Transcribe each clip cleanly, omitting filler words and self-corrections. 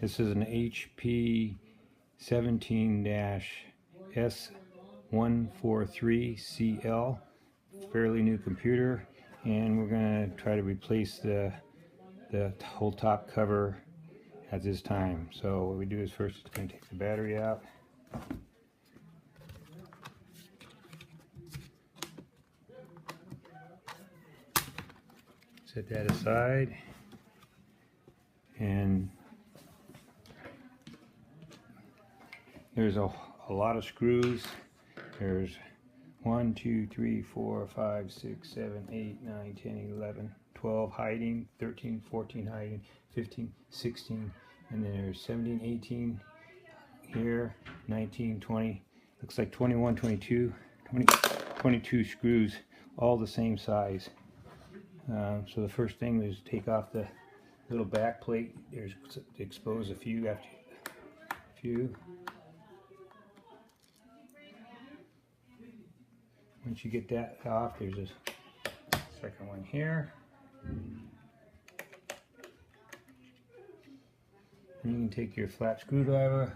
This is an HP 17-S143CL, fairly new computer, and we're going to try to replace the whole top cover at this time. So what we do is first it's going to take the battery out. Set that aside, and there's a lot of screws. There's 1, 2, 3, 4, 5, 6, 7, 8, 9, 10, 11, 12 hiding, 13, 14 hiding, 15, 16, and then there's 17, 18 here, 19, 20, looks like 21, 22, 22 screws, all the same size. So the first thing is take off the little back plate. There's expose a few after a few. Once you get that off, there's a second one here. And you can take your flat screwdriver,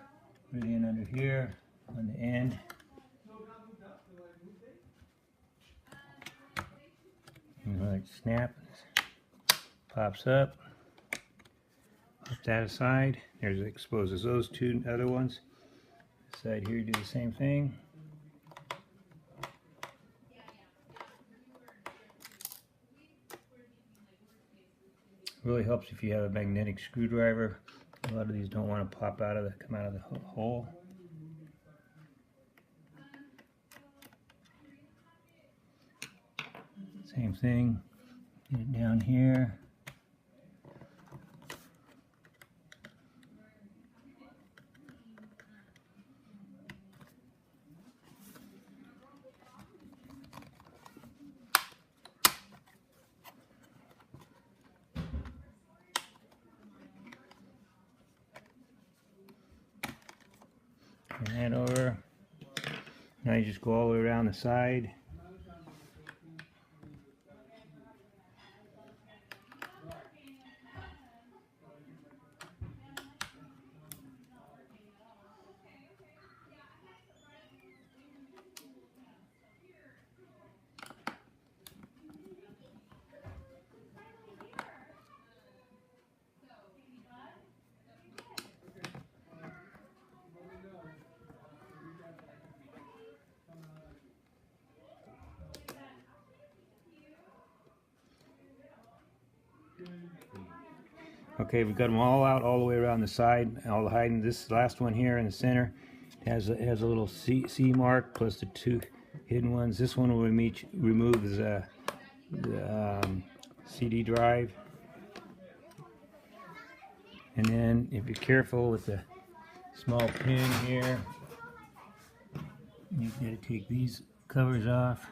put it in under here on the end. And like snap, pops up. Put that aside. There's exposes those two other ones. This side here, do the same thing. Really helps if you have a magnetic screwdriver. A lot of these don't want to pop out of come out of the hole. Same thing. Get it down here. Turn that over. Now you just go all the way around the side. Okay, we've got them all out all the way around the side, all the hiding. This last one here in the center has a little C mark plus the two hidden ones. This one will remove the CD drive. And then if you're careful with the small pin here, you got to take these covers off.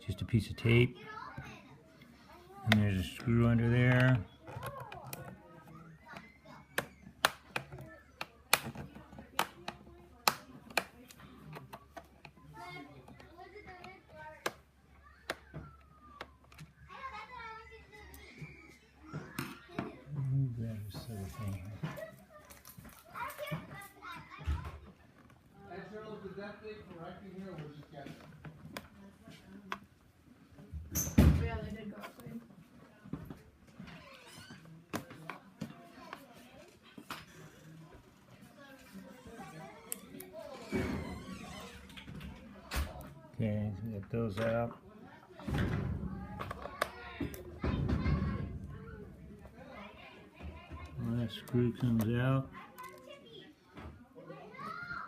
Just a piece of tape, and there's a screw under there. Grab this other thing here. Okay, so get those out. Well, that screw comes out.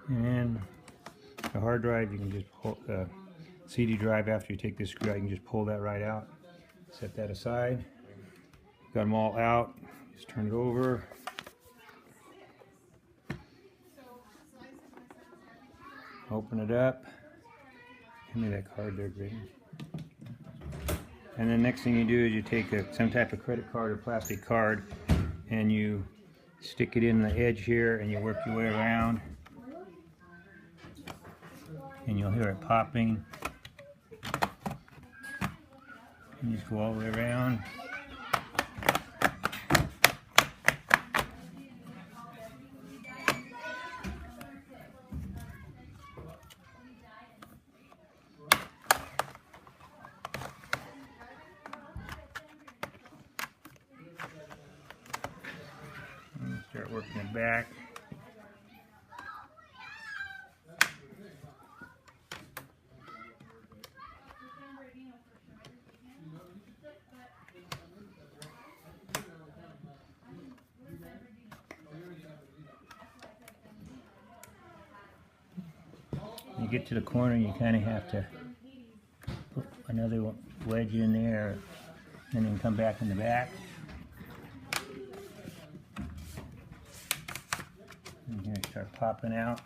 And the hard drive, you can just pull the CD drive after you take this screw out, you can just pull that right out. Set that aside. Got them all out. Just turn it over. Open it up. Give me that card there, Grady. And then next thing you do is you take some type of credit card or plastic card and you stick it in the edge here, and you work your way around, and you'll hear it popping. And you just go all the way around. And start working it back. You get to the corner, you kind of have to put another wedge in there and then come back in the back. And here start popping out.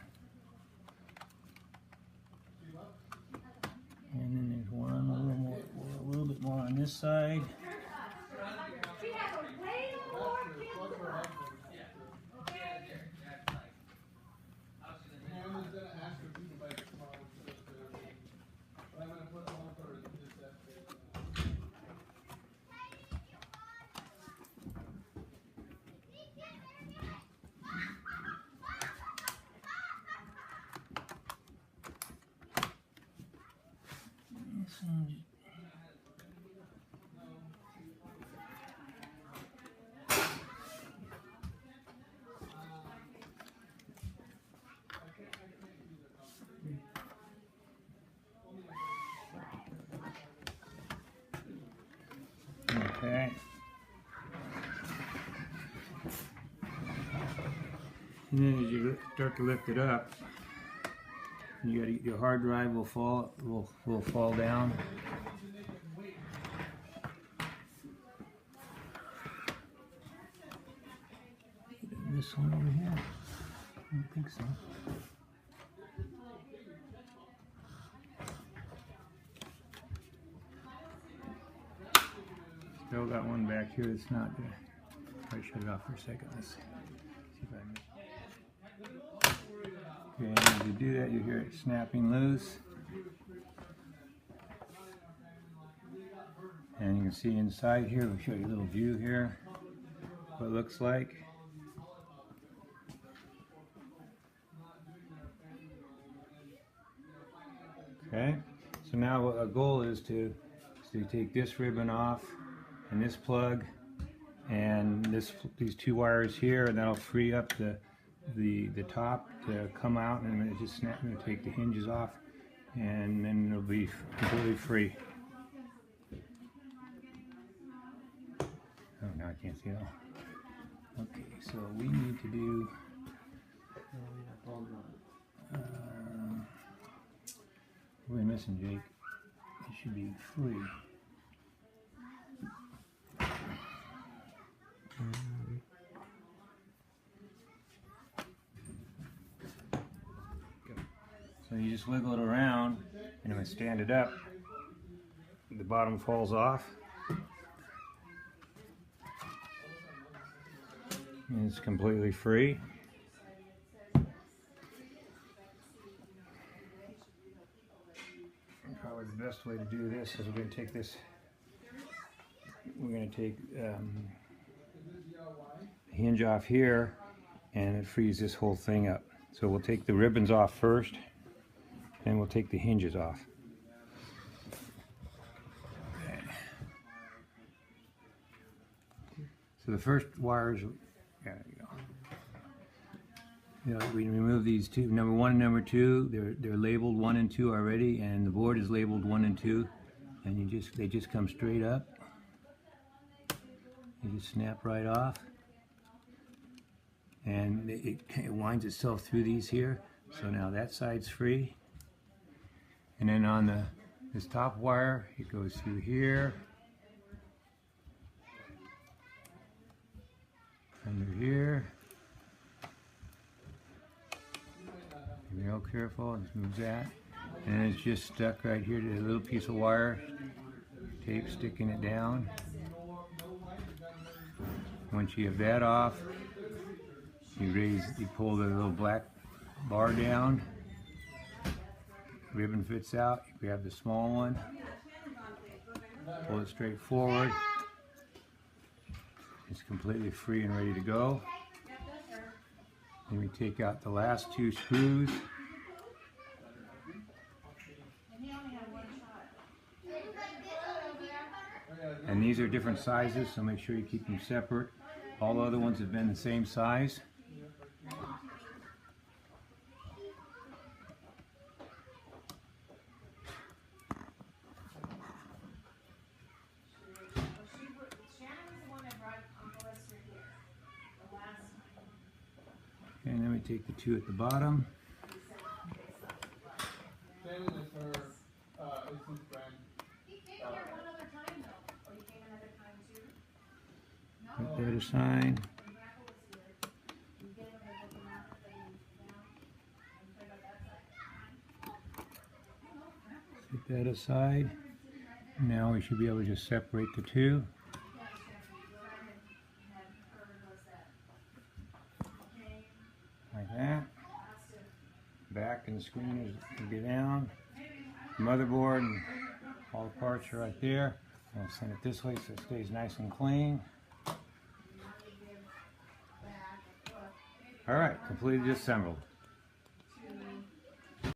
And then there's one a little bit more on this side. Okay. And then as you start to lift it up, your hard drive will fall down. This one over here? I don't think so. Still got one back here that's not good. Probably shut it off for a second. Let's see if I can. Okay, and as you do that, you hear it snapping loose. And you can see inside here, we'll show you a little view here, what it looks like. Okay, so now our goal is to take this ribbon off and this plug and these two wires here, and that'll free up the top to come out, and it just snap. I'm going to take the hinges off, and then it'll be completely free. Oh, now I can't see it all. Okay, so we need to do. What are we missing, Jake? It should be free. So you just wiggle it around, and when you stand it up, the bottom falls off. And it's completely free. Probably the best way to do this is we're going to take this. We're going to take the hinge off here, and it frees this whole thing up. So we'll take the ribbons off first, and we'll take the hinges off. Okay. So the first wires, there you go. You know, we remove these two, number 1 and number 2. They're labeled 1 and 2 already, and the board is labeled 1 and 2, and they just come straight up. You just snap right off, and it winds itself through these here. So now that side's free, and then on this top wire, it goes through here, under here. Be real careful, just move that. And it's just stuck right here to a little piece of wire, tape sticking it down. Once you have that off, you pull the little black bar down, ribbon fits out, you grab the small one, pull it straight forward. It's completely free and ready to go. Then we take out the last 2 screws. And these are different sizes, so make sure you keep them separate. All the other ones have been the same size. And then we take the 2 at the bottom. Put that aside. Set that aside. Now we should be able to just separate the 2. Like that. Back and the screen will be down. Motherboard and all the parts are right there. I'll send it this way so it stays nice and clean. Alright, completely assembled.